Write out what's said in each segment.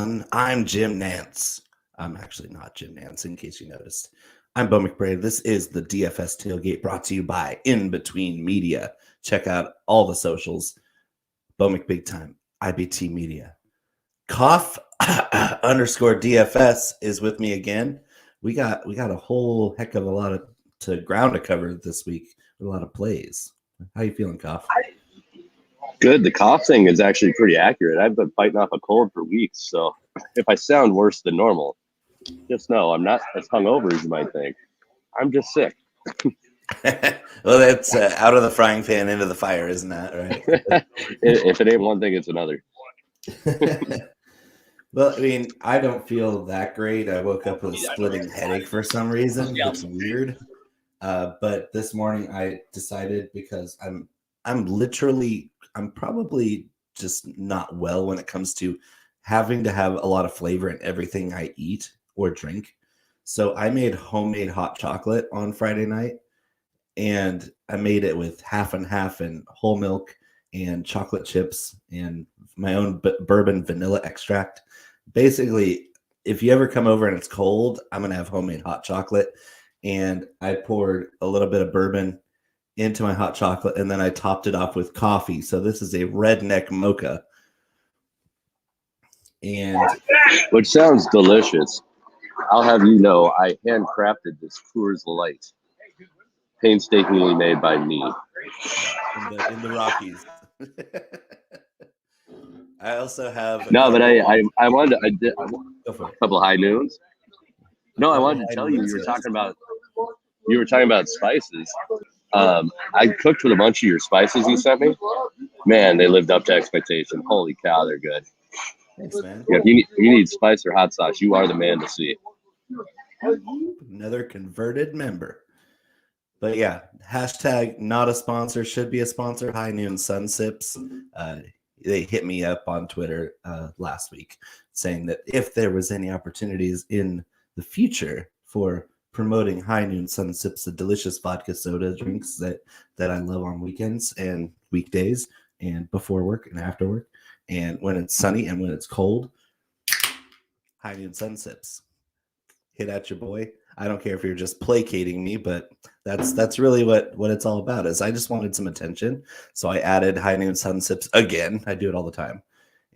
everyone. I'm Jim Nance. I'm actually not Jim Nance, in case you noticed. I'm Bo McBrayer. This is the DFS Tailgate brought to you by In Between Media. Check out all the socials. Bo McBigtime, IBT Media. Cough underscore DFS is with me again. We got a whole heck of a lot of ground to cover this week with a lot of plays. How you feeling, Cough? Good. The cough thing is actually pretty accurate. I've been fighting off a cold for weeks, so if I sound worse than normal, just know I'm not as hungover as you might think. I'm just sick. Well, that's out of the frying pan into the fire, isn't that right? If it ain't one thing, it's another. Well, I mean, I don't feel that great. I woke up with a splitting headache for some reason. It's weird. But this morning I decided, because I'm probably just not well when it comes to having to have a lot of flavor in everything I eat or drink. So I made homemade hot chocolate on Friday night, and I made it with half and half and whole milk and chocolate chips and my own bourbon vanilla extract. Basically, if you ever come over and it's cold, I'm going to have homemade hot chocolate. And I poured a little bit of bourbon into my hot chocolate, and then I topped it off with coffee. So this is a redneck mocha. And which sounds delicious. I'll have you know, I handcrafted this Coors Light, painstakingly made by me. In the Rockies. I also have I did a couple of high noons. No, I wanted to tell you, you were talking about spices. I cooked with a bunch of your spices you sent me. Man, they lived up to expectation. Holy cow, they're good. Thanks, man. Yeah, if you need spice or hot sauce, you are the man to see. Another converted member. But yeah, hashtag not a sponsor, should be a sponsor. High Noon Sun Sips. They hit me up on Twitter last week saying that if there was any opportunities in the future for promoting High Noon Sun Sips, the delicious vodka soda drinks that I love on weekends and weekdays and before work and after work and when it's sunny and when it's cold, High Noon Sun Sips. Hit at your boy. I don't care if you're just placating me, but that's really what it's all about. Is I just wanted some attention, so I added High Noon Sun Sips again. I do it all the time,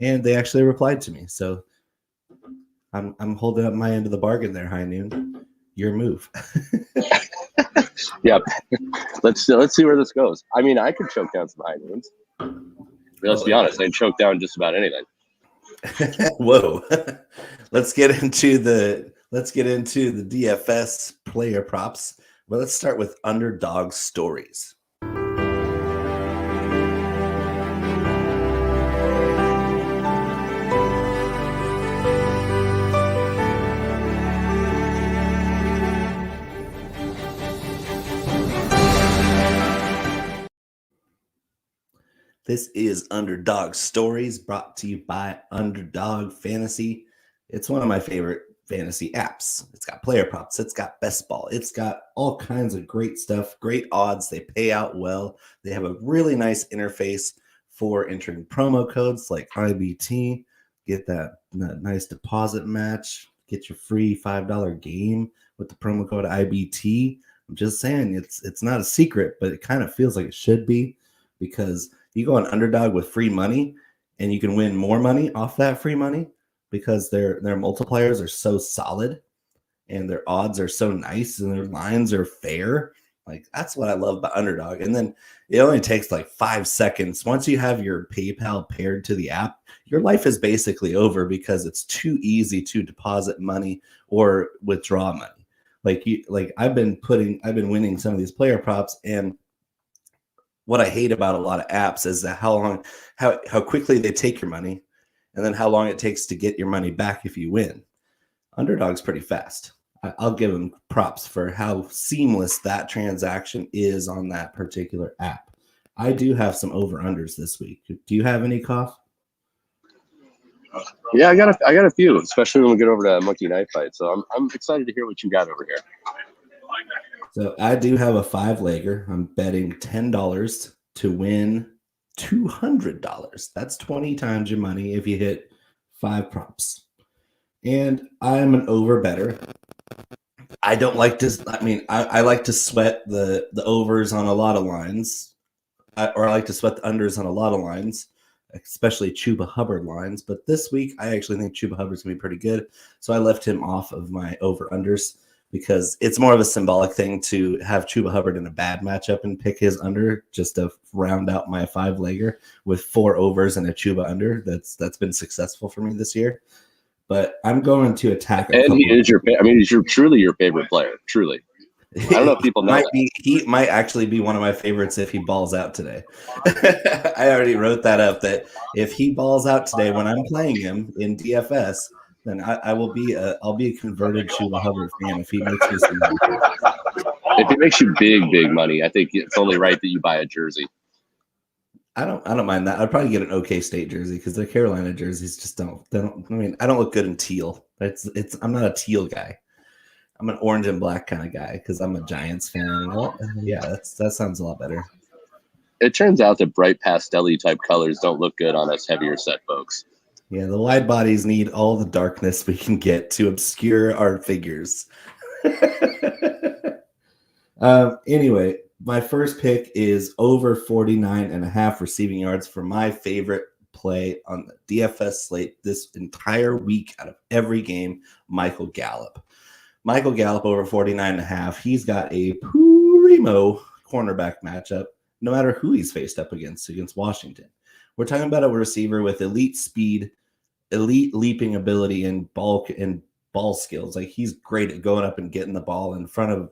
and they actually replied to me. So I'm holding up my end of the bargain there, High Noon. Your move. Yep. Let's see where this goes. I mean, I could choke down some High Noons. Let's be honest, I'd choke down just about anything. Whoa. Let's get into the DFS player props. Well, let's start with underdog stories. This is Underdog Stories, brought to you by Underdog Fantasy. It's one of my favorite fantasy apps. It's got player props. It's got best ball. It's got all kinds of great stuff, great odds. They pay out well. They have a really nice interface for entering promo codes like IBT. Get that nice deposit match. Get your free $5 game with the promo code IBT. I'm just saying, it's not a secret, but it kind of feels like it should be, because you go on Underdog with free money and you can win more money off that free money, because their multipliers are so solid and their odds are so nice and their lines are fair. Like, that's what I love about Underdog. And then it only takes like 5 seconds. Once you have your PayPal paired to the app, your life is basically over, because it's too easy to deposit money or withdraw money. I've been winning some of these player props, and what I hate about a lot of apps is that how quickly they take your money, and then how long it takes to get your money back if you win. Underdog's pretty fast. I'll give them props for how seamless that transaction is on that particular app. I do have some over-unders this week. Do you have any, Cough? Yeah, I got a few, especially when we get over to Monkey Knife Fight. So I'm excited to hear what you got over here. So I do have a 5-legger. I'm betting $10 to win $200. That's 20 times your money if you hit 5 props. And I'm an over better. I don't like to. I mean, I like to sweat the overs on a lot of lines, or I like to sweat the unders on a lot of lines, especially Chuba Hubbard lines. But this week, I actually think Chuba Hubbard's gonna be pretty good, so I left him off of my over unders because it's more of a symbolic thing to have Chuba Hubbard in a bad matchup and pick his under just to round out my 5-legger with 4 overs and a Chuba under. That's been successful for me this year. But I'm going to attack. And he is he's truly your favorite player. Truly. I don't know if people know he might actually be one of my favorites if he balls out today. I already wrote that up, that if he balls out today when I'm playing him in DFS, then I'll be a converted Chuba Hubbard fan if he makes me some money. If he makes you big money, I think it's only right that you buy a jersey. I don't mind that. I'd probably get an OK State jersey because the Carolina jerseys just don't. I mean, I don't look good in teal. I'm not a teal guy. I'm an orange and black kind of guy because I'm a Giants fan. Yeah, that sounds a lot better. It turns out that bright pastel-y type colors don't look good on us heavier set folks. Yeah, the wide bodies need all the darkness we can get to obscure our figures. Anyway, my first pick is over 49.5 receiving yards for my favorite play on the DFS slate this entire week out of every game, Michael Gallup. Michael Gallup over 49.5. He's got a primo cornerback matchup, no matter who he's faced up against Washington. We're talking about a receiver with elite speed, elite leaping ability, and ball skills. Like, he's great at going up and getting the ball in front of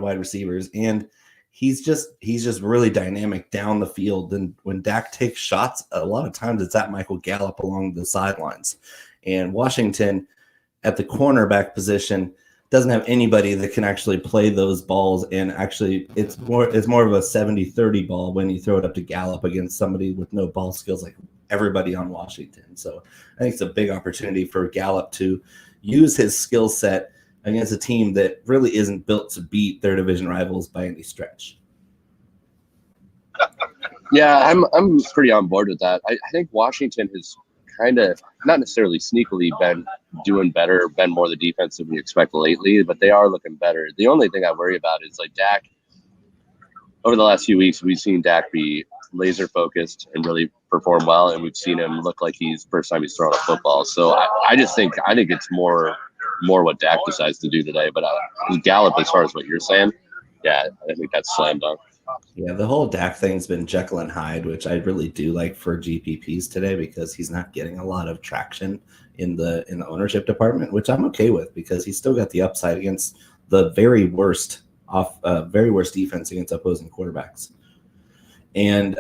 wide receivers, and he's just really dynamic down the field. And when Dak takes shots, a lot of times it's at Michael Gallup along the sidelines. And Washington at the cornerback position doesn't have anybody that can actually play those balls, and actually it's more of a 70-30 ball when you throw it up to Gallup against somebody with no ball skills like everybody on Washington. So I think it's a big opportunity for Gallup to use his skill set against a team that really isn't built to beat their division rivals by any stretch. Yeah, I'm pretty on board with that. I think Washington has kind of not necessarily sneakily been doing better, been more the defense than we expect lately, but they are looking better. The only thing I worry about is like Dak. Over the last few weeks, we've seen Dak be laser focused and really perform well, and we've seen him look like he's first time he's thrown a football. So I think it's more what Dak decides to do today. But Gallup, as far as what you're saying, yeah, I think that's slam dunk. Yeah, the whole Dak thing's been Jekyll and Hyde, which I really do like for GPPs today because he's not getting a lot of traction in the ownership department, which I'm okay with because he's still got the upside against the very worst defense against opposing quarterbacks. And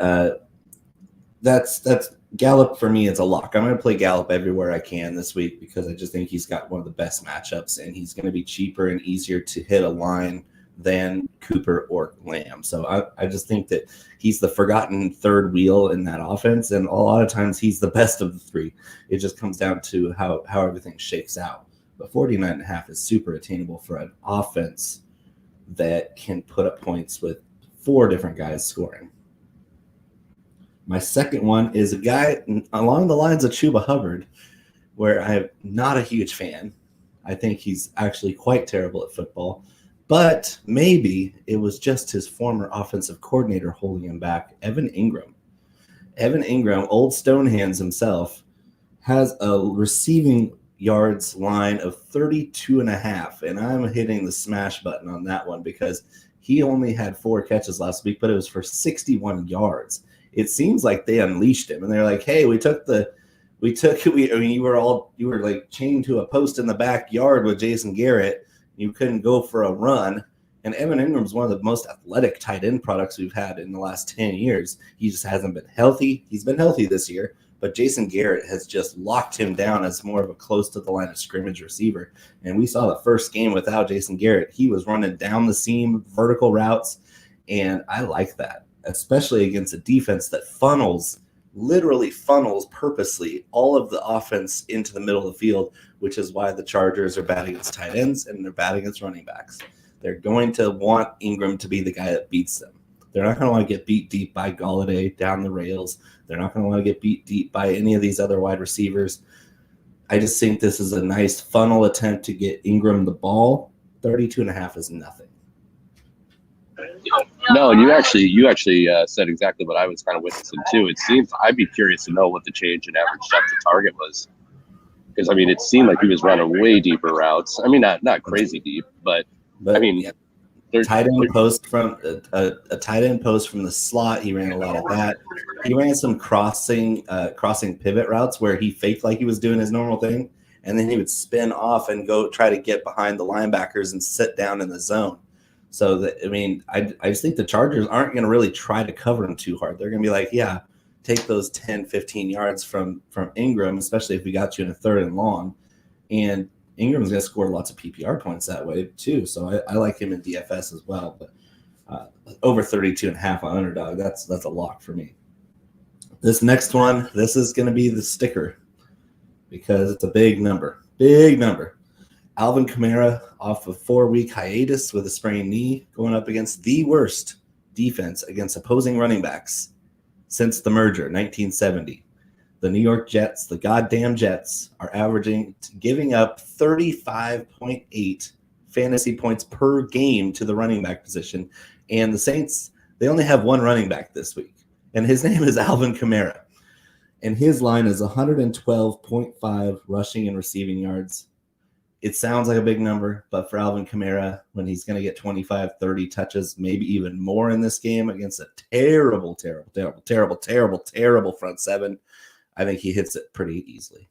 that's Gallup for me. It's a lock. I'm going to play Gallup everywhere I can this week because I just think he's got one of the best matchups, and he's going to be cheaper and easier to hit a line than Cooper or Lamb. So I just think that he's the forgotten third wheel in that offense, and a lot of times he's the best of the three. It just comes down to how everything shakes out. But 49.5 is super attainable for an offense that can put up points with 4 different guys scoring. My second one is a guy along the lines of Chuba Hubbard, where I'm not a huge fan. I think he's actually quite terrible at football. But maybe it was just his former offensive coordinator holding him back, Evan Ingram. Evan Ingram, old Stonehands himself, has a receiving yards line of 32.5, and I'm hitting the smash button on that one because he only had 4 catches last week, but it was for 61 yards. It seems like they unleashed him, and they're like, "Hey, you were like chained to a post in the backyard with Jason Garrett. You couldn't go for a run." And Evan Ingram's one of the most athletic tight end products we've had in the last 10 years. He just hasn't been healthy. He's been healthy this year, but Jason Garrett has just locked him down as more of a close to the line of scrimmage receiver. And we saw the first game without Jason Garrett. He was running down the seam, vertical routes, and I like that, especially against a defense that literally funnels purposely all of the offense into the middle of the field, which is why the Chargers are bad against tight ends and they're bad against running backs. They're going to want Ingram to be the guy that beats them. They're not going to want to get beat deep by Galladay down the rails. They're not going to want to get beat deep by any of these other wide receivers. I just think this is a nice funnel attempt to get Ingram the ball. 32.5 is nothing. No, and you actually said exactly what I was kind of witnessing too. It seems I'd be curious to know what the change in average depth of target was, because I mean it seemed like he was running way deeper routes. I mean not crazy deep, but I mean yeah. Tight end post from a tight end post from the slot. He ran a lot of that. He ran some crossing pivot routes where he faked like he was doing his normal thing, and then he would spin off and go try to get behind the linebackers and sit down in the zone. So that, I mean, I just think the Chargers aren't going to really try to cover him too hard. They're going to be like, yeah, take those 10, 15 yards from Ingram, especially if we got you in a 3rd and long, and Ingram's going to score lots of PPR points that way too. So I like him in DFS as well. But over 32.5 on Underdog, that's a lock for me. This next one, this is going to be the sticker because it's a big number. Big number. Alvin Kamara off a 4-week hiatus with a sprained knee, going up against the worst defense against opposing running backs since the merger, 1970. The New York Jets, the goddamn Jets, are giving up 35.8 fantasy points per game to the running back position. And the Saints, they only have one running back this week, and his name is Alvin Kamara. And his line is 112.5 rushing and receiving yards. It sounds like a big number, but for Alvin Kamara, when he's going to get 25, 30 touches, maybe even more in this game against a terrible front seven, I think he hits it pretty easily.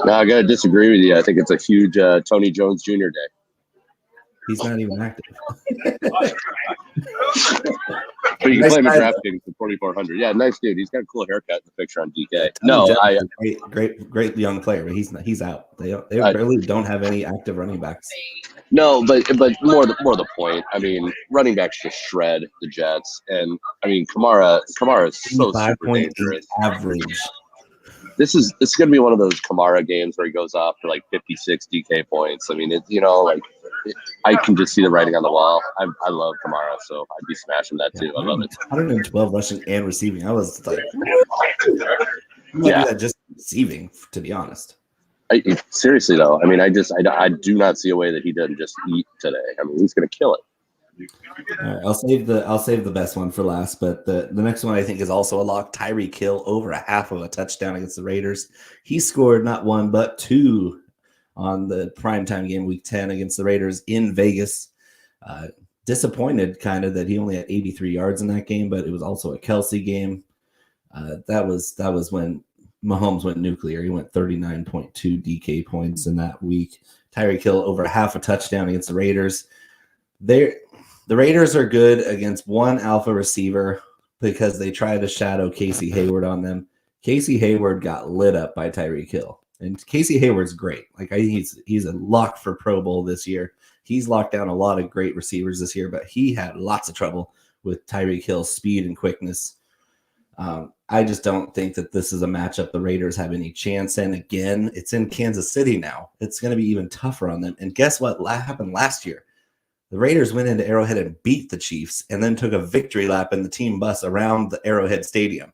No, I got to disagree with you. I think it's a huge Tony Jones Jr. day. He's not even active. But you can play him in DraftKings for 4,400. Yeah, nice dude. He's got a cool haircut in the picture on DK. No, great young player, but he's out. They really don't have any active running backs. No, but more the point. I mean, running backs just shred the Jets, and I mean Kamara is so super dangerous. Average. This is going to be one of those Kamara games where he goes off for like 56 DK points. I mean, I can just see the writing on the wall. I love Kamara, so I'd be smashing that too. I love it. 112 rushing and receiving. I was like, just receiving, to be honest. Seriously though, I mean, I do not see a way that he doesn't just eat today. I mean, he's going to kill it. All right, I'll save the best one for last, but the next one I think is also a lock. Tyreek Hill over a half of a touchdown against the Raiders. He scored not one but two on the primetime game week 10 against the Raiders in Vegas. Disappointed kind of that he only had 83 yards in that game, but it was also a Kelsey game. That was when Mahomes went nuclear. He went 39.2 DK points in that week. Tyreek Hill over half a touchdown against the Raiders. The Raiders are good against one alpha receiver because they try to shadow Casey Hayward on them. Casey Hayward got lit up by Tyreek Hill. And Casey Hayward's great. Like he's a lock for Pro Bowl this year. He's locked down a lot of great receivers this year, but he had lots of trouble with Tyreek Hill's speed and quickness. I just don't think that this is a matchup the Raiders have any chance in. Again, it's in Kansas City now. It's going to be even tougher on them. And guess what happened last year? The Raiders went into Arrowhead and beat the Chiefs and then took a victory lap in the team bus around the Arrowhead Stadium.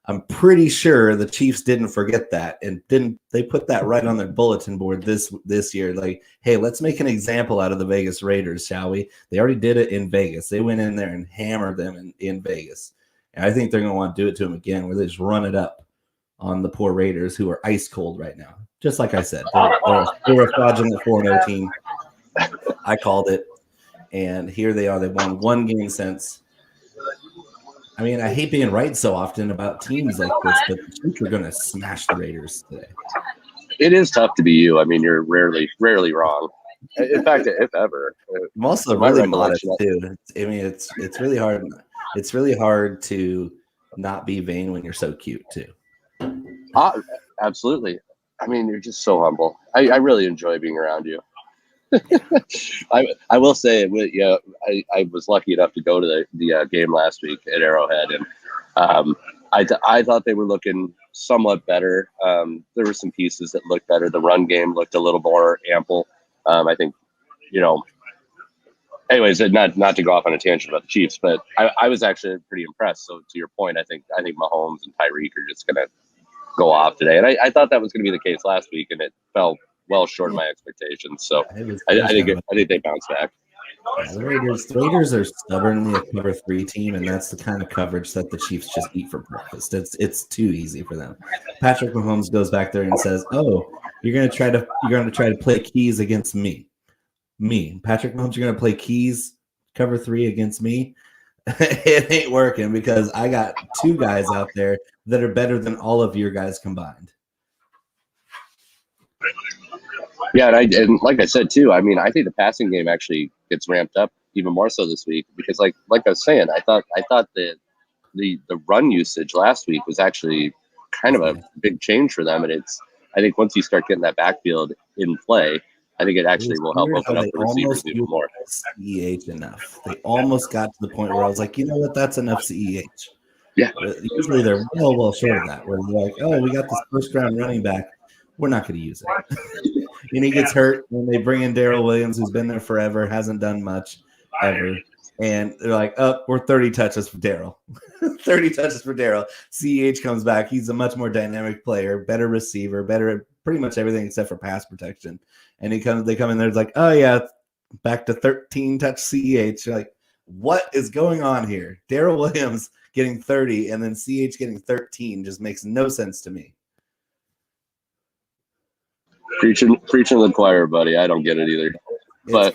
I'm pretty sure the Chiefs didn't forget that and they put that right on their bulletin board this year. Like, hey, let's make an example out of the Vegas Raiders, shall we? They already did it in Vegas. They went in there and hammered them in Vegas. And I think they're going to want to do it to them again, where they just run it up on the poor Raiders, who are ice cold right now. Just like I said, they're a fraudulent 4-0 team. I called it. And here they are. They've won one game since. I mean, I hate being right so often about teams like this, but the Chiefs are going to smash the Raiders today. It is tough to be you. I mean, you're rarely wrong. In fact, if ever. I'm also really modest too. I mean, it's really hard. It's really hard to not be vain when you're so cute too. Absolutely. I mean, you're just so humble. I really enjoy being around you. I will say, I was lucky enough to go to the game last week at Arrowhead, and I thought they were looking somewhat better. There were some pieces that looked better. The run game looked a little more ample. I think, anyways, not to go off on a tangent about the Chiefs, but I was actually pretty impressed. So to your point, I think Mahomes and Tyreek are just gonna go off today. And I thought that was going to be the case last week, and it fell well short of my expectations. So I think they bounced back. Yeah, the Raiders are stubbornly a cover 3 team, and that's the kind of coverage that the Chiefs just eat for breakfast. It's too easy for them. Patrick Mahomes goes back there and says, "Oh, you're gonna try to play keys against me. Patrick Mahomes, you're gonna play keys cover 3 against me." It ain't working because I got 2 guys out there that are better than all of your guys combined. Yeah, and like I said too, I mean, I think the passing game actually gets ramped up even more so this week because, like I was saying, I thought that the run usage last week was actually kind of a big change for them, and I think once you start getting that backfield in play, I think it actually will help open up the receivers even more. CEH enough. They almost got to the point where I was like, you know what, that's enough CEH. Yeah. Usually they're well short of that, where they're like, oh, we got this first round running back. We're not going to use it. And he gets hurt when they bring in Darrell Williams, who's been there forever, hasn't done much ever. And they're like, oh, we're 30 touches for Darrell. 30 touches for Darrell. CEH comes back. He's a much more dynamic player, better receiver, better at pretty much everything except for pass protection. And they come in there, it's like, oh, yeah, back to 13 touch CEH. You're like, what is going on here? Darrell Williams getting 30 and then CEH getting 13 just makes no sense to me. Preaching to the choir, buddy. I don't get it either. But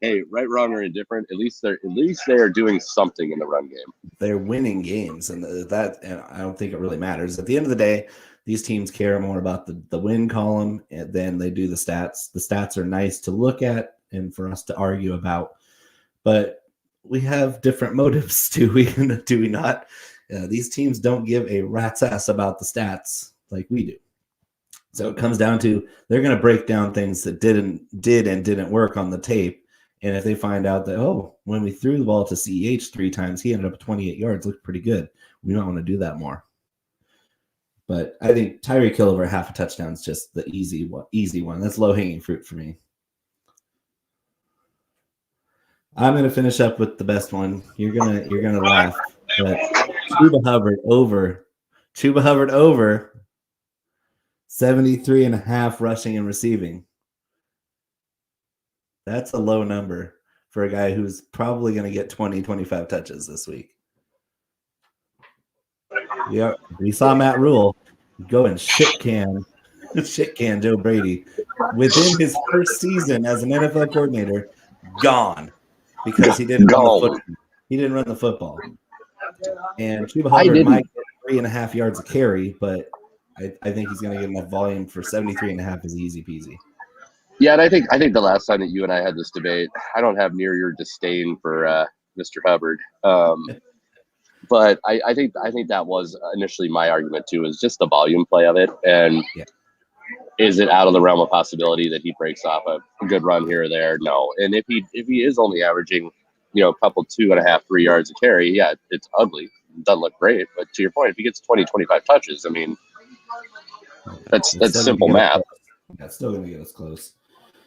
hey, right, wrong, or indifferent. At least they are doing something in the run game. They're winning games, and I don't think it really matters. At the end of the day, these teams care more about the win column than they do the stats. The stats are nice to look at and for us to argue about, but we have different motives. Do we not? These teams don't give a rat's ass about the stats like we do. So it comes down to they're going to break down things that did and didn't work on the tape. And if they find out that, oh, when we threw the ball to CEH 3 times, he ended up 28 yards, looked pretty good. We don't want to do that more. But I think Tyreek Hill over half a touchdown is just the easy one. That's low-hanging fruit for me. I'm going to finish up with the best one. You're gonna laugh. But Chuba Hubbard over 73.5 rushing and receiving. That's a low number for a guy who's probably going to get 20, 25 touches this week. Yeah, we saw Matt Rule go and shit can Joe Brady within his first season as an NFL coordinator. Gone because he didn't run the football. And Chuba Hubbard might get 3.5 yards a carry, but I think he's going to get enough volume for 73.5 is easy peasy. Yeah, and I think the last time that you and I had this debate, I don't have near your disdain for Mr. Hubbard. But I think that was initially my argument too, is just the volume play of it. And is it out of the realm of possibility that he breaks off a good run here or there? No. And if he is only averaging, a couple 2.5, 3 yards a carry, yeah, it's ugly. It doesn't look great. But to your point, if he gets 20, 25 touches, I mean, that's simple math. That's still going to get us close.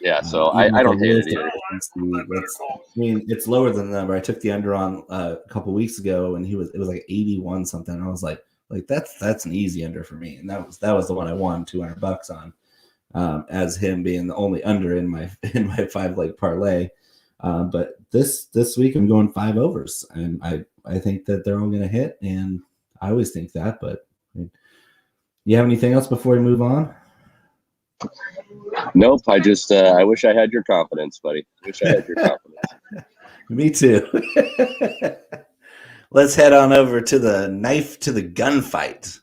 Yeah, so I don't hate it either. It's lower than the number. I took the under on a couple weeks ago, and it was like 81 something. I was like that's an easy under for me, and that was the one I won $200 on, as him being the only under in my 5-leg parlay. But this week I'm going 5 overs, and I think that they're all going to hit, and I always think that. But you have anything else before we move on? Nope. I just I wish I had your confidence, buddy. Wish I had your confidence. Me too. Let's head on over to the knife to the gunfight.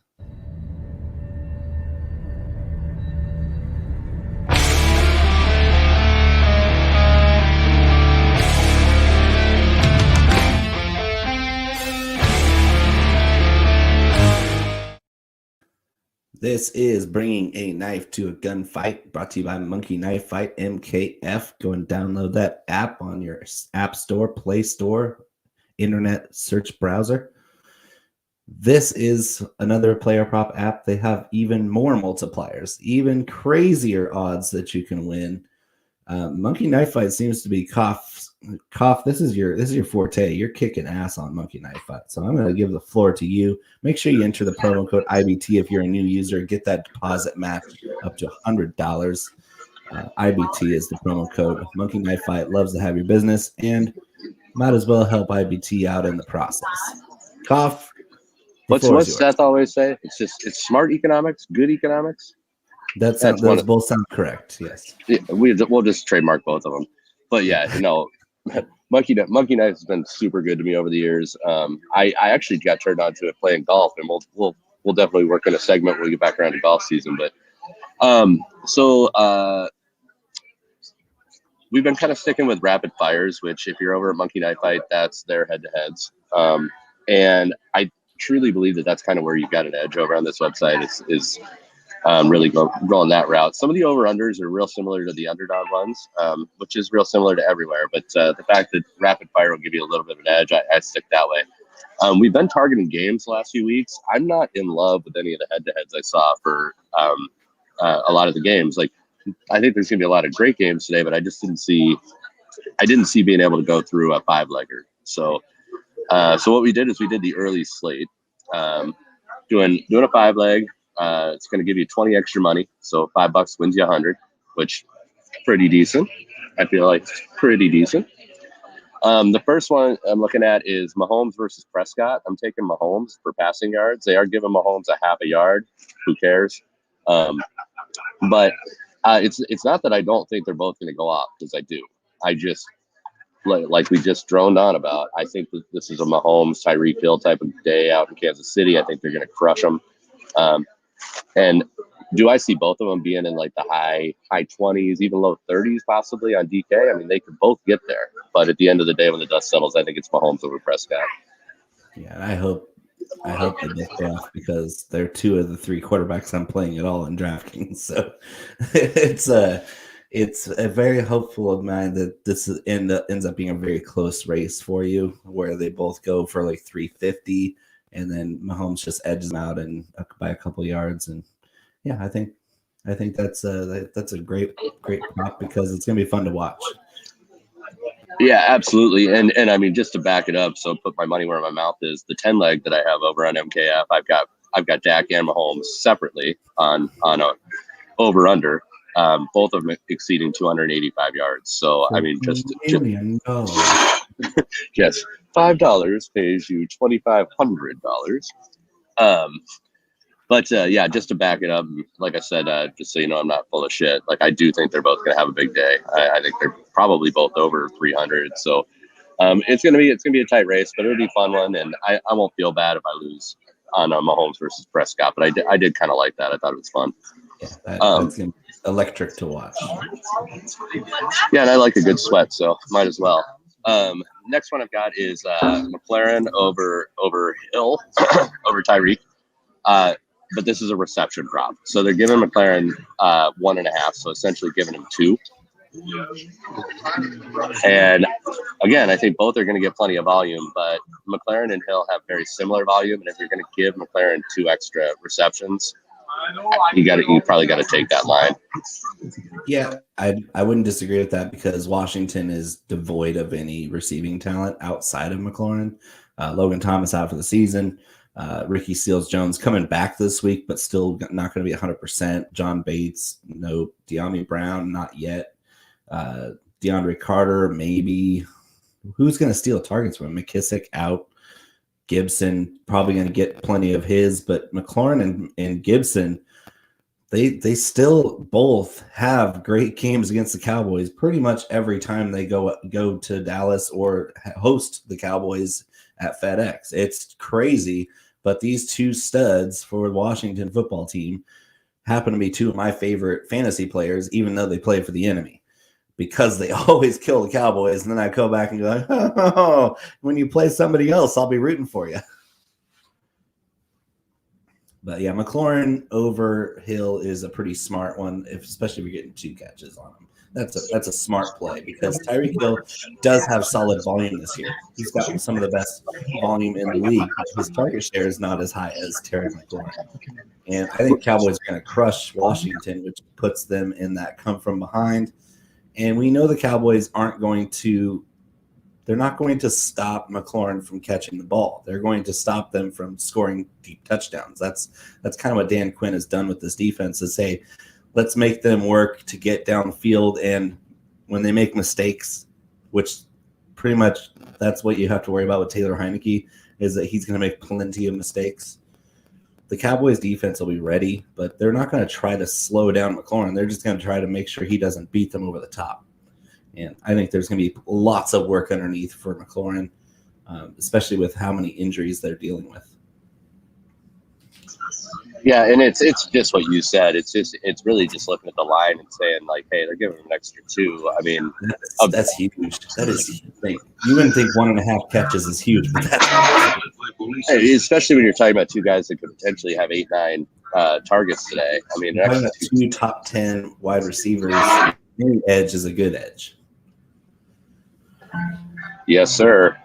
This is Bringing a Knife to a Gunfight, brought to you by Monkey Knife Fight, MKF. Go and download that app on your App Store, Play Store, Internet search browser. This is another player prop app. They have even more multipliers, even crazier odds that you can win. Monkey Knife Fight seems to be Cough. This is your forte. You're kicking ass on Monkey Knife Fight. So I'm going to give the floor to you. Make sure you enter the promo code IBT if you're a new user. Get that deposit match up to $100. IBT is the promo code. Monkey Knife Fight loves to have your business and might as well help IBT out in the process. Cough. What's Seth always say? It's smart economics, good economics. Those both sound correct. Yes. Yeah, we'll just trademark both of them. But yeah, Monkey Knife has been super good to me over the years. I actually got turned on to it playing golf, and we'll definitely work in a segment when we get back around to golf season. But we've been kind of sticking with rapid fires, which if you're over at Monkey Knife Fight, that's their head-to-heads. And I truly believe that that's kind of where you've got an edge over on this website is really going that route. Some of the over-unders are real similar to the underdog ones, which is real similar to everywhere. But the fact that rapid fire will give you a little bit of an edge, I stick that way. We've been targeting games the last few weeks. I'm not in love with any of the head-to-heads I saw for a lot of the games. Like, I think there's going to be a lot of great games today, but I didn't see being able to go through a 5-legger. So what we did is we did the early slate, doing a 5-leg. It's going to give you 20 extra money. So $5 wins you 100, which pretty decent. I feel like it's pretty decent. The first one I'm looking at is Mahomes versus Prescott. I'm taking Mahomes for passing yards. They are giving Mahomes a half a yard. Who cares? But it's not that I don't think they're both going to go off, because I do. I just, like we just droned on about, I think that this is a Mahomes, Tyreek Hill type of day out in Kansas City. I think they're going to crush them. And do I see both of them being in like the high 20s, even low 30s possibly on DK? I mean, they could both get there. But at the end of the day, when the dust settles, I think it's Mahomes over Prescott. Yeah, and I hope they both go off, because they're 2 of the 3 quarterbacks I'm playing at all in DraftKings. So it's a very hopeful of mine that this ends up being a very close race for you, where they both go for like 350, and then Mahomes just edges them out and by a couple yards. And yeah, I think that's a great prop, because it's gonna be fun to watch. Yeah, absolutely. And I mean, just to back it up, so put my money where my mouth is, the 10-leg that I have over on MKF, I've got Dak and Mahomes separately on a over-under, both of them exceeding 285 yards. So, I mean, just yes, $5 pays you $2,500. But yeah, just to back it up, like I said, just so you know, I'm not full of shit. Like, I do think they're both going to have a big day. I think they're probably both over 300. So it's gonna be a tight race, but it'll be a fun one. And I won't feel bad if I lose on Mahomes versus Prescott. But I did kind of like that. I thought it was fun. Yeah, that's gonna be electric to watch. Yeah, and I like a good sweat, so might as well. Next one I've got is McLaren over Hill over Tyreek. But this is a reception prop. So they're giving McLaren 1.5, so essentially giving him 2. And again, I think both are going to get plenty of volume, but McLaren and Hill have very similar volume. And if you're going to give McLaren 2 extra receptions, you probably got to take that line. Yeah, I wouldn't disagree with that, because Washington is devoid of any receiving talent outside of McLaurin. Logan Thomas out for the season. Ricky Seals-Jones coming back this week, but still not going to be 100%. John Bates, no. De'Ami Brown, not yet. DeAndre Carter, maybe. Who's going to steal targets from him? McKissick out. Gibson probably going to get plenty of his, but McLaurin and Gibson, they still both have great games against the Cowboys pretty much every time they go to Dallas or host the Cowboys at FedEx. It's crazy, but these 2 studs for the Washington football team happen to be 2 of my favorite fantasy players, even though they play for the enemy, because they always kill the Cowboys. And then I go back and go, oh, when you play somebody else, I'll be rooting for you. But yeah, McLaurin over Hill is a pretty smart one, especially if you're getting 2 catches on him. That's a smart play, because Tyreek Hill does have solid volume this year. He's got some of the best volume in the league. His target share is not as high as Terry McLaurin. And I think Cowboys are going to crush Washington, which puts them in that come from behind. And we know the Cowboys they're not going to stop McLaurin from catching the ball. They're going to stop them from scoring deep touchdowns. That's kind of what Dan Quinn has done with this defense, is say, let's make them work to get downfield. And when they make mistakes, which pretty much that's what you have to worry about with Taylor Heineke, is that he's going to make plenty of mistakes. The Cowboys defense will be ready, but they're not going to try to slow down McLaurin. They're just going to try to make sure he doesn't beat them over the top. And I think there's going to be lots of work underneath for McLaurin, especially with how many injuries they're dealing with. Yeah, and it's just what you said. It's really just looking at the line and saying, like, hey, they're giving him an extra 2. I mean, that's huge. That is huge. You wouldn't think 1.5 catches is huge, but that's especially when you're talking about 2 guys that could potentially have 8-9 targets today. I mean, talking about 2 top 10 wide receivers. Any edge is a good edge. Yes, sir.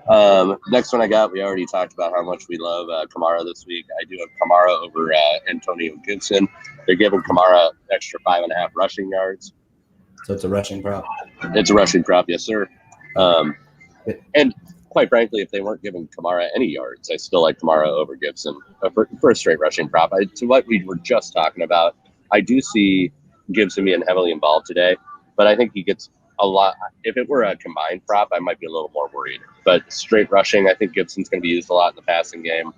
Next one I got, we already talked about how much we love Kamara this week. I do have Kamara over Antonio Gibson. They're giving Kamara an extra 5.5 rushing yards. So it's a rushing prop? It's a rushing prop, yes, sir. And quite frankly, if they weren't giving Kamara any yards, I still like Kamara over Gibson for a straight rushing prop. To what we were just talking about, I do see Gibson being heavily involved today, but I think he gets a lot. If it were a combined prop, I might be a little more worried. But straight rushing, I think Gibson's going to be used a lot in the passing game,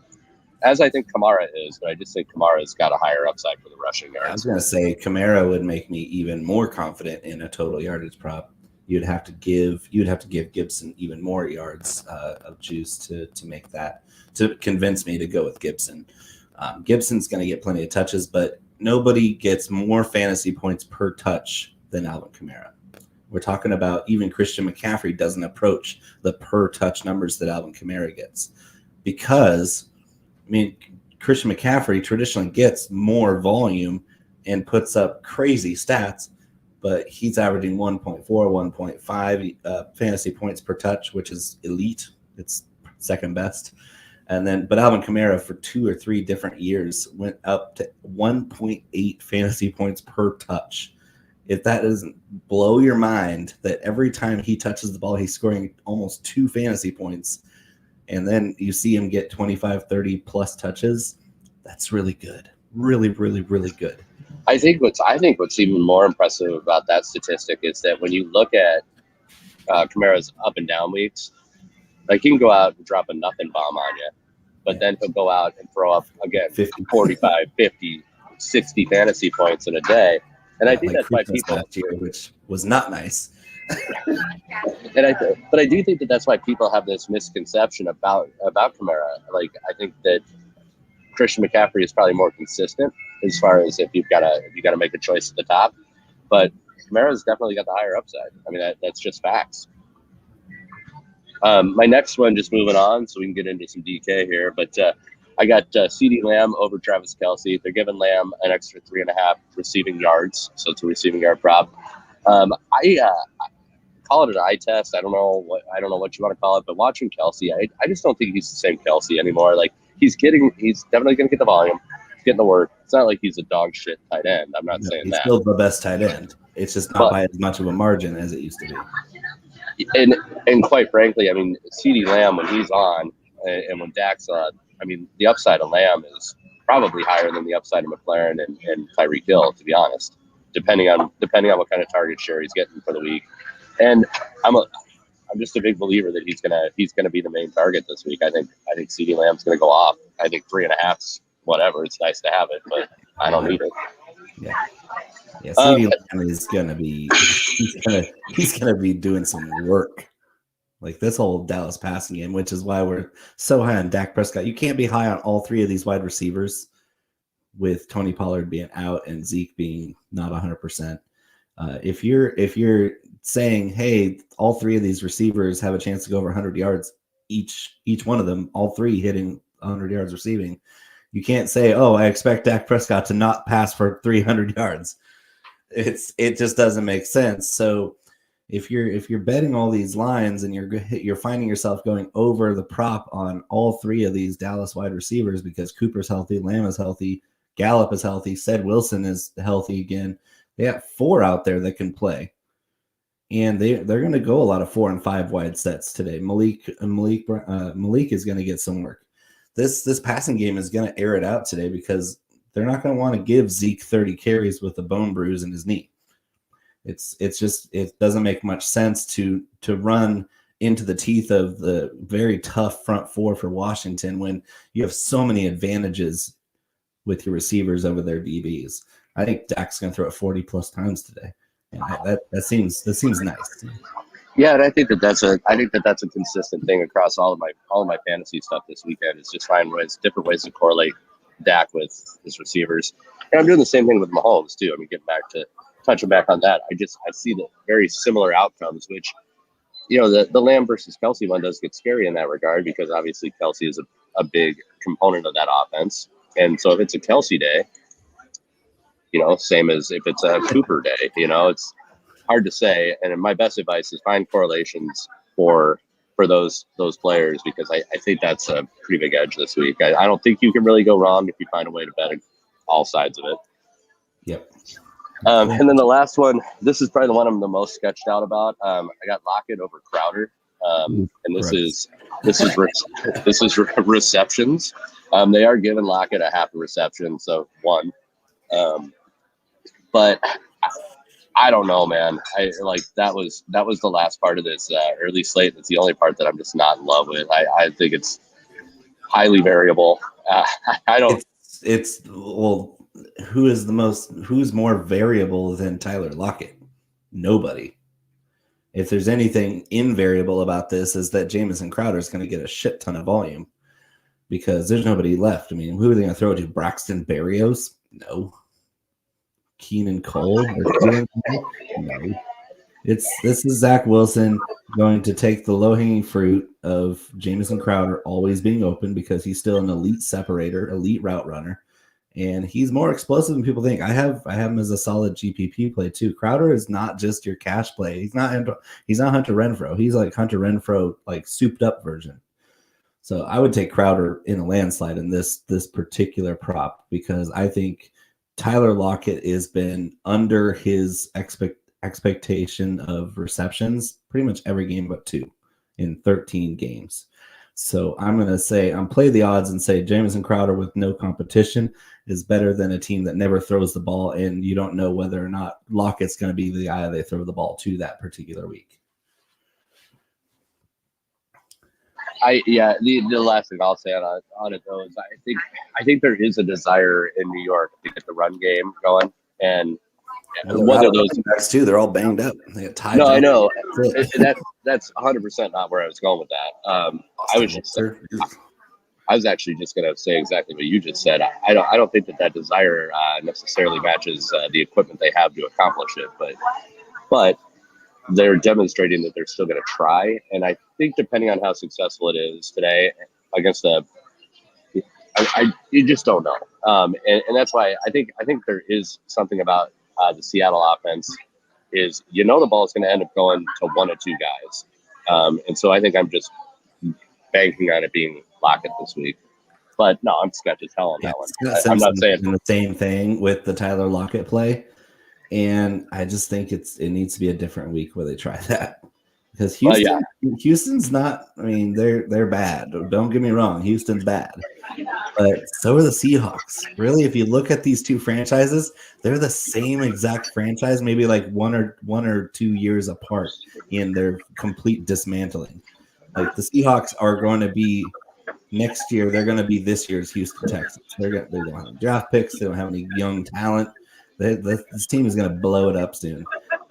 as I think Kamara is. But I just think Kamara's got a higher upside for the rushing yards. I was going to say Kamara would make me even more confident in a total yardage prop. You'd have to give Gibson even more yards of juice to make that, to convince me to go with Gibson. Gibson's going to get plenty of touches, but nobody gets more fantasy points per touch than Alvin Kamara. We're talking about even Christian McCaffrey doesn't approach the per touch numbers that Alvin Kamara gets, because, I mean, Christian McCaffrey traditionally gets more volume and puts up crazy stats, but he's averaging 1.4, 1.5 fantasy points per touch, which is elite. It's second best. But Alvin Kamara for 2 or 3 different years went up to 1.8 fantasy points per touch. If that doesn't blow your mind that every time he touches the ball, he's scoring almost 2 fantasy points, and then you see him get 25, 30 plus touches, that's really good. Really, really, really good. I think what's even more impressive about that statistic is that when you look at Kamara's up and down weeks, like, he can go out and drop a nothing bomb on you, but then he'll go out and throw up, again, 50, 45, 50, 60 fantasy points in a day. And I think that's why people last year, which was not nice. But I do think that's why people have this misconception about Kamara. Like, I think that Christian McCaffrey is probably more consistent as far as if you've got to make a choice at the top, but Kamara's definitely got the higher upside. I mean, that's just facts. My next one, just moving on, so we can get into some DK here, but I got CeeDee Lamb over Travis Kelce. They're giving Lamb an extra 3.5 receiving yards, so it's a receiving yard prop. I call it an eye test. I don't know what you want to call it, but watching Kelce, I just don't think he's the same Kelce anymore. Like, he's definitely going to get the volume, he's getting the work. It's not like he's a dog shit tight end. I'm not saying he's that. He's still the best tight end. It's just not by as much of a margin as it used to be. And quite frankly, I mean, CeeDee Lamb, when he's on and when Dak's on, I mean, the upside of Lamb is probably higher than the upside of McLaren and Tyreek Hill, to be honest, depending on what kind of target share he's getting for the week. And I'm just a big believer that he's gonna be the main target this week. I think CeeDee Lamb's gonna go off. I think 3.5's whatever. It's nice to have it, but I don't need it. Yeah. CeeDee Lamb is gonna be he's gonna be doing some work. Like, this whole Dallas passing game, which is why we're so high on Dak Prescott. You can't be high on all 3 of these wide receivers with Tony Pollard being out and Zeke being not 100%. If you're saying, hey, all 3 of these receivers have a chance to go over 100 yards, each one of them, all 3 hitting 100 yards receiving, you can't say, oh, I expect Dak Prescott to not pass for 300 yards. It just doesn't make sense. So if you're betting all these lines and you're finding yourself going over the prop on all 3 of these Dallas wide receivers because Cooper's healthy, Lamb is healthy, Gallup is healthy, Ced Wilson is healthy again. They have 4 out there that can play. and they're going to go a lot of 4 and 5 wide sets today. Malik is going to get some work. This passing game is going to air it out today because they're not going to want to give Zeke 30 carries with a bone bruise in his knee. It's just, it doesn't make much sense to run into the teeth of the very tough front four for Washington when you have so many advantages with your receivers over their DBs. I think Dak's going to throw it 40 plus times today, and that seems nice. Yeah, and I think that's a consistent thing across all of my fantasy stuff this weekend. Is just find different ways to correlate Dak with his receivers, and I'm doing the same thing with Mahomes too. I mean, touching back on that, I see the very similar outcomes, which, you know, the Lamb versus Kelsey one does get scary in that regard because obviously Kelsey is a big component of that offense. And so if it's a Kelsey day, you know, same as if it's a Cooper day, you know, it's hard to say. And my best advice is find correlations for those players, because I think that's a pretty big edge this week. I don't think you can really go wrong if you find a way to bet all sides of it. Yep. And then the last one, this is probably the one I'm the most sketched out about. I got Lockett over Crowder, and this is receptions. They are giving Lockett a half a reception, so 1. But I don't know, man. That was the last part of this early slate. That's the only part that I'm just not in love with. I think it's highly variable. I don't. Well, who's more variable than Tyler Lockett? Nobody. If there's anything invariable about this, is that Jamison Crowder is going to get a shit ton of volume because there's nobody left. I mean, who are they going to throw to? Braxton Berrios? No. Keenan Cole? No. This is Zach Wilson going to take the low-hanging fruit of Jamison Crowder always being open because he's still an elite separator, elite route runner, and he's more explosive than people think. I have him as a solid GPP play too. Crowder is not just your cash play. He's not Hunter Renfrow. He's like Hunter Renfrow, like souped up version. So I would take Crowder in a landslide in this particular prop because I think Tyler Lockett has been under his expectation of receptions pretty much every game but 2 in 13 games. So I'm going to say, I'm play the odds and say Jamison Crowder with no competition is better than a team that never throws the ball and you don't know whether or not Lockett's going to be the guy they throw the ball to that particular week. The last thing I'll say on it though is I think there is a desire in New York to get the run game going, and whether those guys too, they're all banged up. They got tied. No, I know that's 100% not where I was going with that. I was actually just going to say exactly what you just said. I don't think that desire necessarily matches the equipment they have to accomplish it, but they're demonstrating that they're still going to try. And I think depending on how successful it is today against you just don't know. And that's why I think there is something about the Seattle offense is, the ball is going to end up going to 1 or 2 guys. And so I think I'm just banking on it being Lockett this week. But no, I'm sketchy as hell on that one. I'm not saying the same thing with the Tyler Lockett play. And I just think it needs to be a different week where they try that. Because Houston's not, I mean, they're bad. Don't get me wrong, Houston's bad. But so are the Seahawks. Really, if you look at these two franchises, they're the same exact franchise, maybe like one or 2 years apart in their complete dismantling. Like the Seahawks are going to be next year, they're going to be this year's Houston Texans. They don't have draft picks, they don't have any young talent. This team is going to blow it up soon.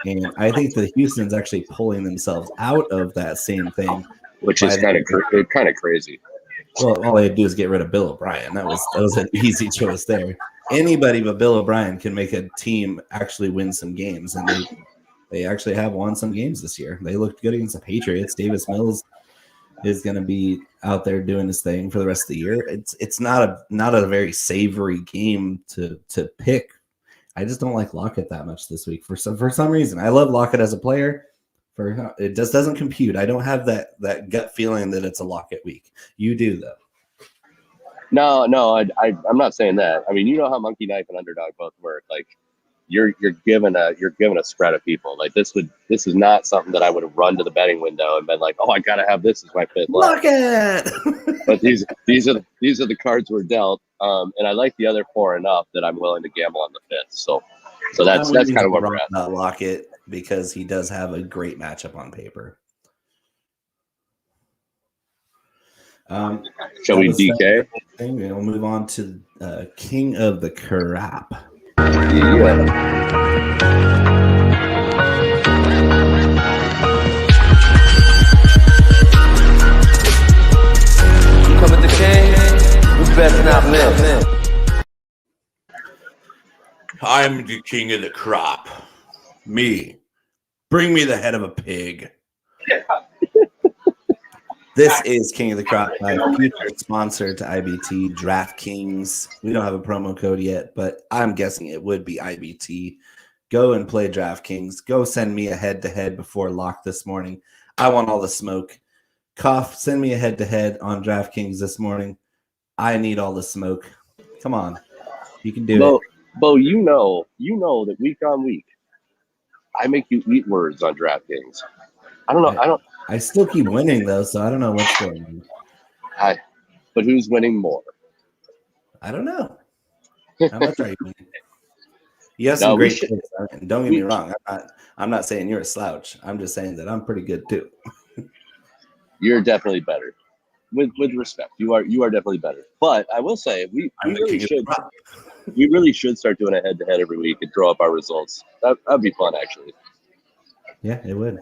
And I think that Houston's actually pulling themselves out of that same thing. Which is kind of crazy. Well, all they had to do is get rid of Bill O'Brien. That was an easy choice there. Anybody but Bill O'Brien can make a team actually win some games. And they actually have won some games this year. They looked good against the Patriots. Davis Mills is going to be out there doing his thing for the rest of the year. It's not a very savory game to pick. I just don't like Lockett that much this week for some reason. I love Lockett as a player. It just doesn't compute. I don't have that gut feeling that it's a Lockett week. You do though. No, I'm not saying that. I mean, you know how Monkey Knife and Underdog both work. Like, you're given a spread of people. Like this is not something that I would have run to the betting window and been like, oh, I gotta have this as my fifth leg. Look at But these are the cards we're dealt, and I like the other four enough that I'm willing to gamble on the fifth. So that's kind of where we're at. Not Lockett because he does have a great matchup on paper. Shall we DK? We'll move on to King of the Crap. Yeah. Coming to King, who's best not live? I'm the king of the crop. Me. Bring me the head of a pig. This is King of the Crop, my future sponsor to IBT, DraftKings. We don't have a promo code yet, but I'm guessing it would be IBT. Go and play DraftKings. Go send me a head-to-head before lock this morning. I want all the smoke. Cough, send me a head-to-head on DraftKings this morning. I need all the smoke. Come on. You can do it. Bo, you know that week on week, I make you eat words on DraftKings. I don't know. I still keep winning, though, so I don't know what's going on. But who's winning more? I don't know. How much are you winning? You have some great picks. Don't get me wrong. I'm not saying you're a slouch. I'm just saying that I'm pretty good, too. You're definitely better. With respect, you are definitely better. But I will say, we really should start doing a head-to-head every week and throw up our results. That'd be fun, actually. Yeah, it would.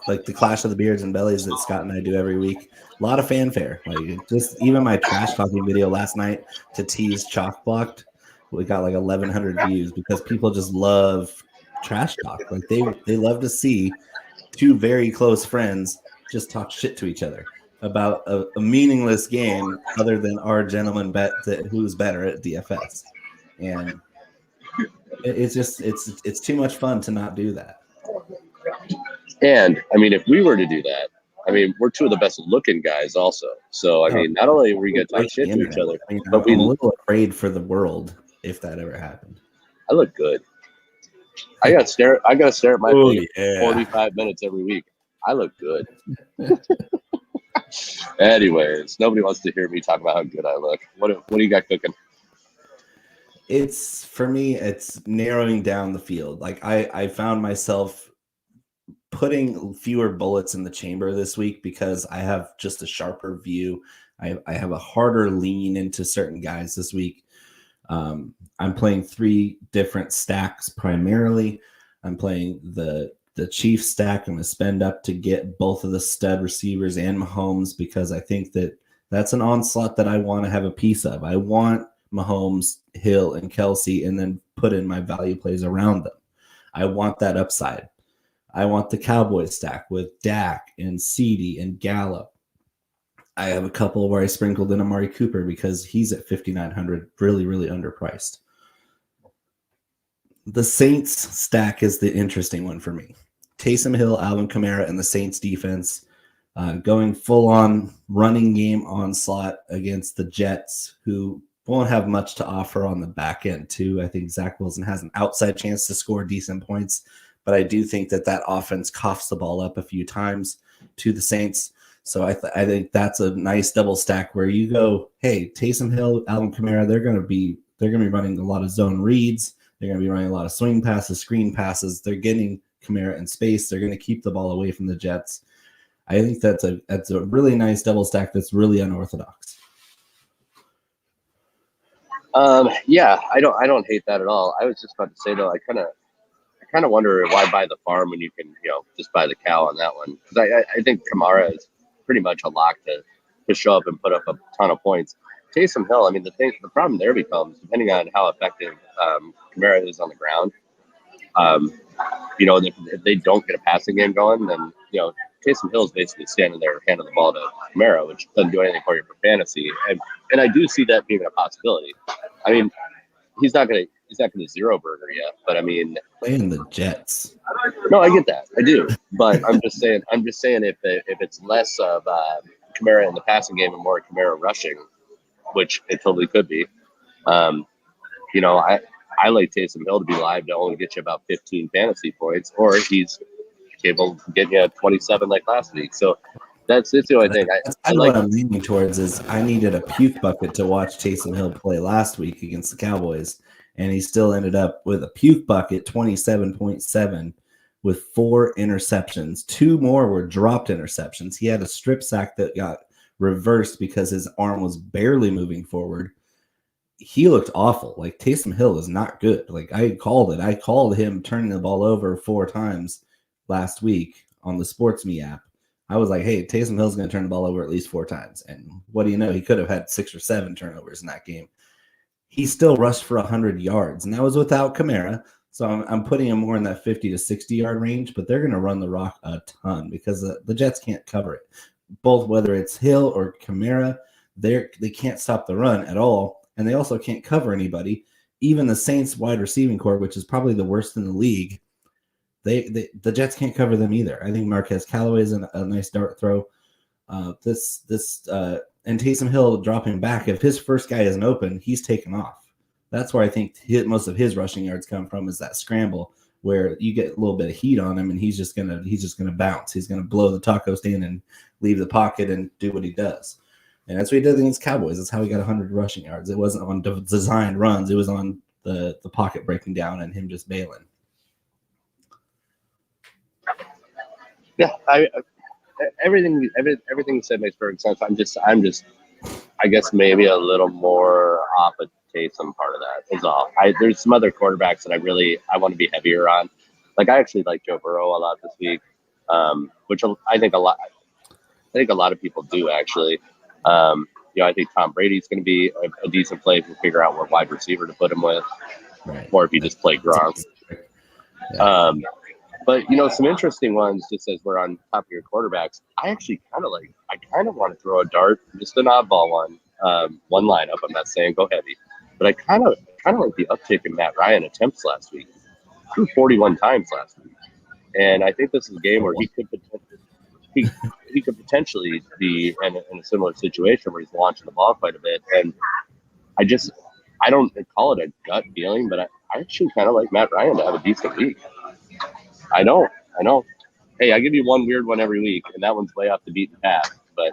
Like the Clash of the Beards and Bellies that Scott and I do every week. A lot of fanfare. Like just even my trash talking video last night to tease Chalk Blocked, we got like 1,100 views because people just love trash talk. Like they love to see two very close friends just talk shit to each other about a meaningless game other than our gentleman bet that who's better at DFS. And it's too much fun to not do that. And I mean, if we were to do that, I mean, we're two of the best looking guys also. So I mean, not only we get to talk shit to each other, but I'm a little afraid for the world if that ever happened. I look good. I gotta stare at my face for 45 minutes every week. I look good. Anyways, nobody wants to hear me talk about how good I look. What do you got cooking? For me, it's narrowing down the field. Like I found myself putting fewer bullets in the chamber this week because I have just a sharper view. I have a harder lean into certain guys this week. I'm playing 3 different stacks primarily. I'm playing the Chiefs stack. I'm going to spend up to get both of the stud receivers and Mahomes because I think that's an onslaught that I want to have a piece of. I want Mahomes, Hill, and Kelsey, and then put in my value plays around them. I want that upside. I want the Cowboys stack with Dak and CeeDee and Gallup. I have a couple where I sprinkled in Amari Cooper because he's at 5,900, really, really underpriced. The Saints stack is the interesting one for me. Taysom Hill, Alvin Kamara, and the Saints defense going full-on running game onslaught against the Jets, who won't have much to offer on the back end, too. I think Zach Wilson has an outside chance to score decent points, but I do think that offense coughs the ball up a few times to the Saints. So I think that's a nice double stack where you go, hey, Taysom Hill, Alvin Kamara, they're going to be running a lot of zone reads. They're going to be running a lot of swing passes, screen passes. They're getting Kamara in space. They're going to keep the ball away from the Jets. I think that's a really nice double stack that's really unorthodox. Yeah, I don't hate that at all. I was just about to say though, I kind of wonder why buy the farm when you can, just buy the cow on that one. Because I think Kamara is pretty much a lock to show up and put up a ton of points. Taysom Hill, I mean, the problem there becomes, depending on how effective Kamara is on the ground, if they don't get a passing game going, then, Taysom Hill is basically standing there handing the ball to Kamara, which doesn't do anything for you for fantasy. And I do see that being a possibility. I mean, he's not gonna zero burger yet, but I mean, playing the Jets. No, I get that, I do, but I'm just saying if it's less of Kamara in the passing game and more Kamara rushing, which it totally could be, I I like Taysom Hill to be live to only get you about 15 fantasy points, or he's capable of getting you 27 like last week. So that's the only thing. That's I kind of like. what I'm leaning towards is I needed a puke bucket to watch Taysom Hill play last week against the Cowboys, and he still ended up with a puke bucket 27.7 with 4 interceptions. 2 more were dropped interceptions. He had a strip sack that got reversed because his arm was barely moving forward. He looked awful. Like, Taysom Hill is not good. Like, I called it. I called him turning the ball over 4 times last week on the Sports Me app. I was like, hey, Taysom Hill's going to turn the ball over at least 4 times. And what do you know? He could have had 6 or 7 turnovers in that game. He still rushed for 100 yards, and that was without Kamara. So I'm putting him more in that 50 to 60-yard range, but they're going to run the rock a ton because the Jets can't cover it. Both whether it's Hill or Kamara, they can't stop the run at all, and they also can't cover anybody. Even the Saints wide receiving corps, which is probably the worst in the league, the Jets can't cover them either. I think Marquez Callaway is a nice dart throw. And Taysom Hill dropping back. If his first guy isn't open, he's taken off. That's where I think most of his rushing yards come from, is that scramble where you get a little bit of heat on him and he's just gonna bounce. He's gonna blow the taco stand and leave the pocket and do what he does. And that's what he did against Cowboys. That's how he got 100 rushing yards. It wasn't on designed runs. It was on the pocket breaking down and him just bailing. Yeah, everything you said makes perfect sense. I'm just, I guess maybe a little more off a Taysom part of that is all. There's some other quarterbacks that I want to be heavier on. Like, I actually like Joe Burrow a lot this week, which I think a lot of people do actually. I think Tom Brady's going to be a decent play if you figure out what wide receiver to put him with, right, or if you just play Gronk. Yeah. But, some interesting ones, just as we're on top of your quarterbacks, I kind of want to throw a dart, just an oddball one lineup. I'm not saying go heavy, but I kind of like the uptick in Matt Ryan attempts last week. He threw 41 times last week. And I think this is a game where he could potentially be in a similar situation where he's launching the ball quite a bit. And I don't call it a gut feeling, but I actually kind of like Matt Ryan to have a decent week. I know. Hey, I give you one weird one every week, and that one's way off the beaten path. But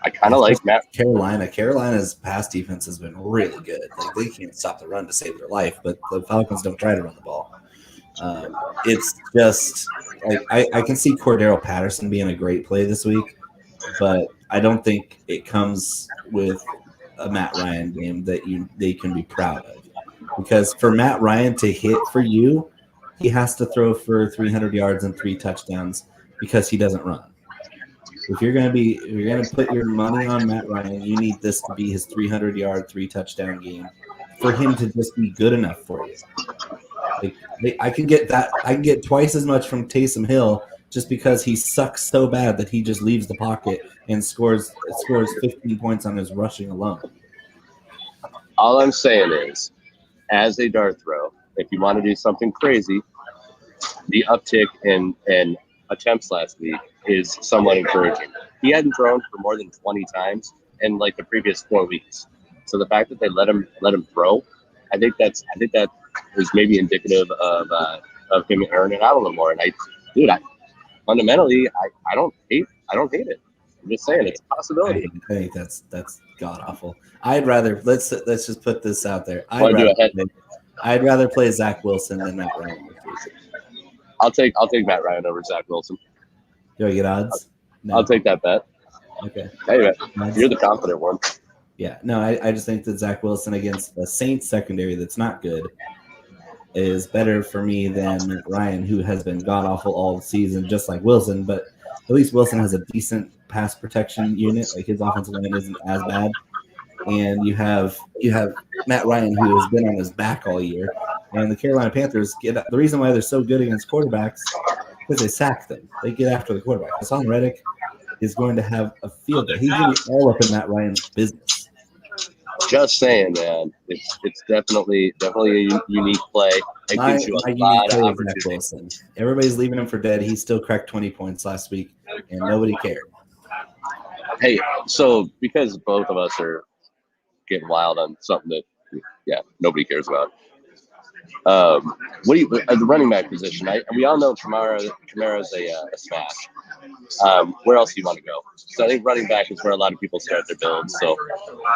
I kind of like Matt. Carolina's pass defense has been really good. Like, they can't stop the run to save their life, but the Falcons don't try to run the ball. It's just like I can see Cordero Patterson being a great play this week, but I don't think it comes with a Matt Ryan game that they can be proud of. Because for Matt Ryan to hit for you, he has to throw for 300 yards and 3 touchdowns because he doesn't run. If you're gonna put your money on Matt Ryan, you need this to be his 300-yard, 3-touchdown game for him to just be good enough for you. Like, I can get twice as much from Taysom Hill just because he sucks so bad that he just leaves the pocket and scores 15 points on his rushing alone. All I'm saying is, as a dart throw, if you want to do something crazy, the uptick in attempts last week is somewhat encouraging. He hadn't thrown for more than 20 times in like the previous 4 weeks. So the fact that they let him throw, I think that is maybe indicative of him earning out a little more. And fundamentally, I don't hate it. I'm just saying it's a possibility. I think that's god awful. I'd rather let's just put this out there. I'd rather play Zach Wilson than Matt Ryan. I'll take Matt Ryan over Zach Wilson. Do I get odds? No. I'll take that bet. Okay. Hey, you're the confident one. Yeah. No, I just think that Zach Wilson against the Saints secondary that's not good is better for me than Matt Ryan, who has been god awful all season, just like Wilson. But at least Wilson has a decent pass protection unit. Like, his offensive line isn't as bad. And you have Matt Ryan, who has been on his back all year. And the Carolina Panthers the reason why they're so good against quarterbacks because they sack them. They get after the quarterback. Hassan Reddick is going to have a field day. He's going to be all up in Matt Ryan's business. Just saying, man. It's definitely a unique play. It gives you a lot of opportunity. Everybody's leaving him for dead. He still cracked 20 points last week, and nobody cared. Hey, so because both of us are getting wild on something that, nobody cares about. What do you at the running back position? We all know Kamara's a smash. Where else do you want to go? So I think running back is where a lot of people start their builds. So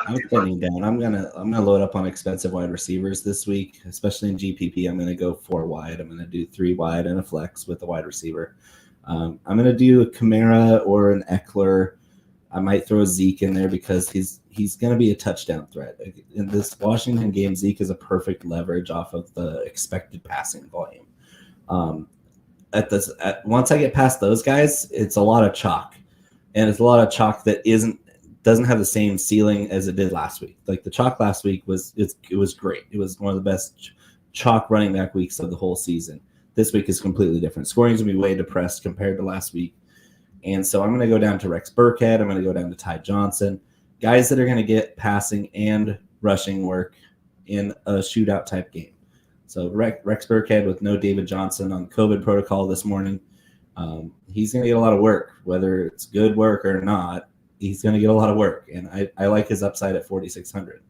I'm spending down. I'm gonna load up on expensive wide receivers this week, especially in GPP. I'm gonna go 4 wide. I'm gonna do 3 wide and a flex with a wide receiver. I'm gonna do a Kamara or an Eckler. I might throw Zeke in there because he's gonna be a touchdown threat in this Washington game. Zeke is a perfect leverage off of the expected passing volume. Once I get past those guys, it's a lot of chalk, and it's a lot of chalk that doesn't have the same ceiling as it did last week. Like the chalk last week was great. It was one of the best chalk running back weeks of the whole season. This week is completely different. Scoring is gonna be way depressed compared to last week, and so I'm gonna go down to Rex Burkhead. I'm gonna go down to Ty Johnson, guys that are gonna get passing and rushing work in a shootout type game. So Rex Burkhead with no David Johnson on COVID protocol this morning. He's going to get a lot of work, whether it's good work or not. He's going to get a lot of work, and I like his upside at 4,600.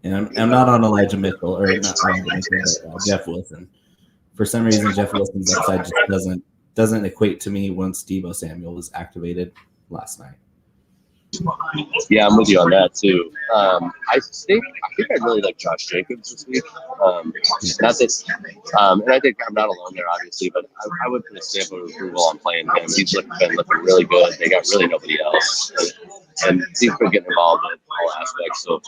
And I'm not on Elijah Mitchell or not Elijah Mitchell, but Jeff Wilson. For some reason, Jeff Wilson's upside just doesn't equate to me once Deebo Samuel was activated last night. Yeah, I'm with you on that too. I think I really like Josh Jacobs this week. Not this, and I think I'm not alone there, obviously, but I would put a stamp of approval on playing him. He's been looking really good. They got really nobody else, and he's been getting involved in all aspects. So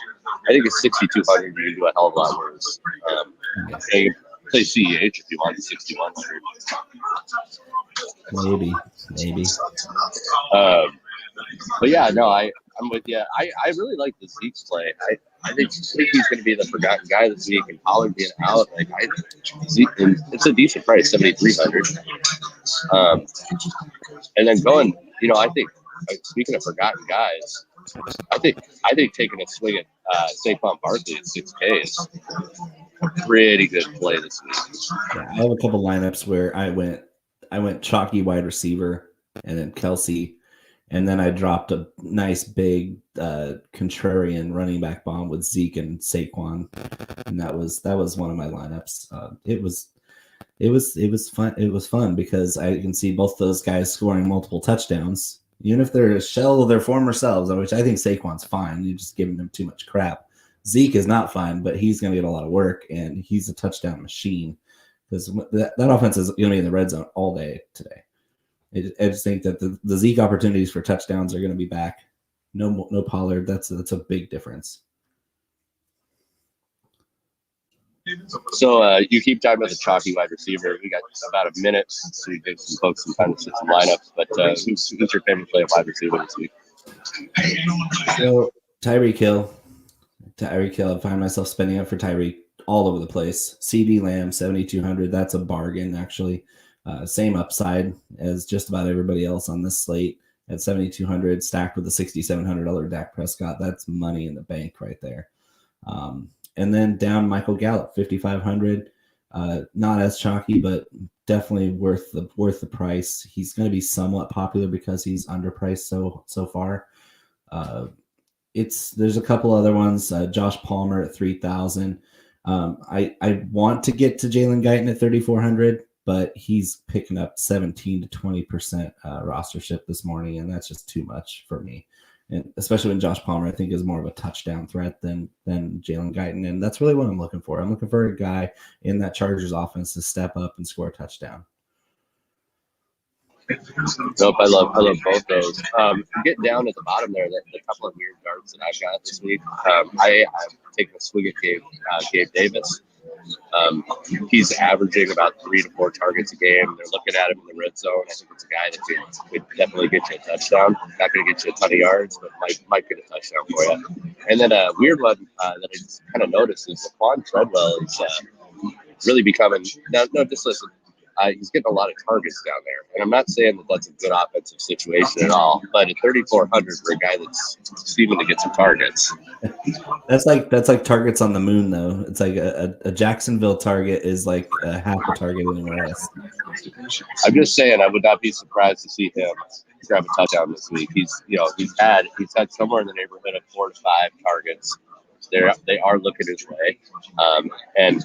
I think it's 6,200. You can do a hell of a lot worse. You can play CEH if you want 6,100. Maybe. But yeah, no, I'm with you. I really like the Zeke's play. I think he's going to be the forgotten guy this week, and Pollard being out. Zeke, and it's a decent price, 7,300. And then going, I think speaking of forgotten guys, I think taking a swing at Saquon Barkley at 6K is a pretty good play this week. Yeah, I have a couple lineups where I went chalky wide receiver and then Kelsey. And then I dropped a nice big contrarian running back bomb with Zeke and Saquon, and that was one of my lineups. It was fun. It was fun because I can see both those guys scoring multiple touchdowns, even if they're a shell of their former selves. Which I think Saquon's fine. You're just giving him too much crap. Zeke is not fine, but he's going to get a lot of work, and he's a touchdown machine because that offense is going to be in the red zone all day today. I just think that the Zeke opportunities for touchdowns are going to be back. No Pollard. That's a big difference. So you keep talking about the chalky wide receiver. We got about a minute, so we give some folks some time to set some lineups. But who's your favorite play of wide receiver this week? So Tyreek Hill. I find myself spending up for Tyreek all over the place. CD Lamb 7,200. That's a bargain actually. Same upside as just about everybody else on this slate at 7,200, stacked with a $6,700 Dak Prescott. That's money in the bank right there. And then down Michael Gallup, 5,500. Not as chalky, but definitely worth the price. He's going to be somewhat popular because he's underpriced so far. There's a couple other ones. Josh Palmer at 3,000. I want to get to Jalen Guyton at 3,400. But he's picking up 17 to 20% rostership this morning, and that's just too much for me. And especially when Josh Palmer, I think, is more of a touchdown threat than Jalen Guyton, and that's really what I'm looking for. I'm looking for a guy in that Chargers offense to step up and score a touchdown. Nope, I love both those. Getting down at the bottom there, the couple of weird darts that I've got this week. I'm taking a swing at Gabe Davis. He's averaging about 3 to 4 targets a game. They're looking at him in the red zone. I think it's a guy that could definitely get you a touchdown. Not going to get you a ton of yards, but might get a touchdown for you. And then a weird one that I just kind of noticed is Laquan Treadwell is really becoming – no, just listen. He's getting a lot of targets down there. And I'm not saying that that's a good offensive situation at all, but at 3,400 for a guy that's seeming to get some targets. That's like targets on the moon, though. It's like a Jacksonville target is like half a target anywhere else. I'm just saying I would not be surprised to see him grab a touchdown this week. He's had somewhere in the neighborhood of 4 to 5 targets they are looking his way. And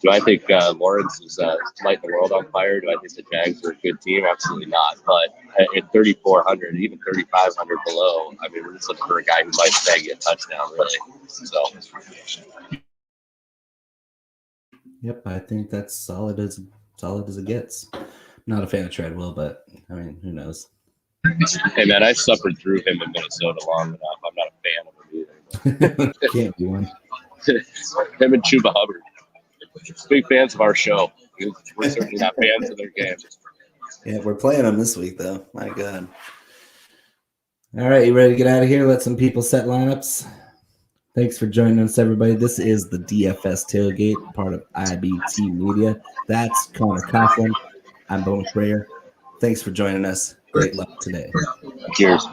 do I think Lawrence is lighting the world on fire? Do I think the Jags are a good team? Absolutely not. But at 3,400, even 3,500 below, I mean, we're just looking for a guy who might snag you a touchdown, really. So. Yep, I think that's solid as it gets. Not a fan of Treadwell, but I mean, who knows? Hey man, I suffered through him in Minnesota long enough. I'm not a fan of him either. Can't be one. Him and Chuba Hubbard, big fans of our show. We're certainly not fans of their game. Yeah, we're playing them this week though. My God. All right, you ready to get out of here? Let some people set lineups. Thanks for joining us, everybody. This is the DFS Tailgate, part of IBT Media. That's Conor Coughlin. I'm Bo McBrayer. Thanks for joining us. Great luck today. Cheers.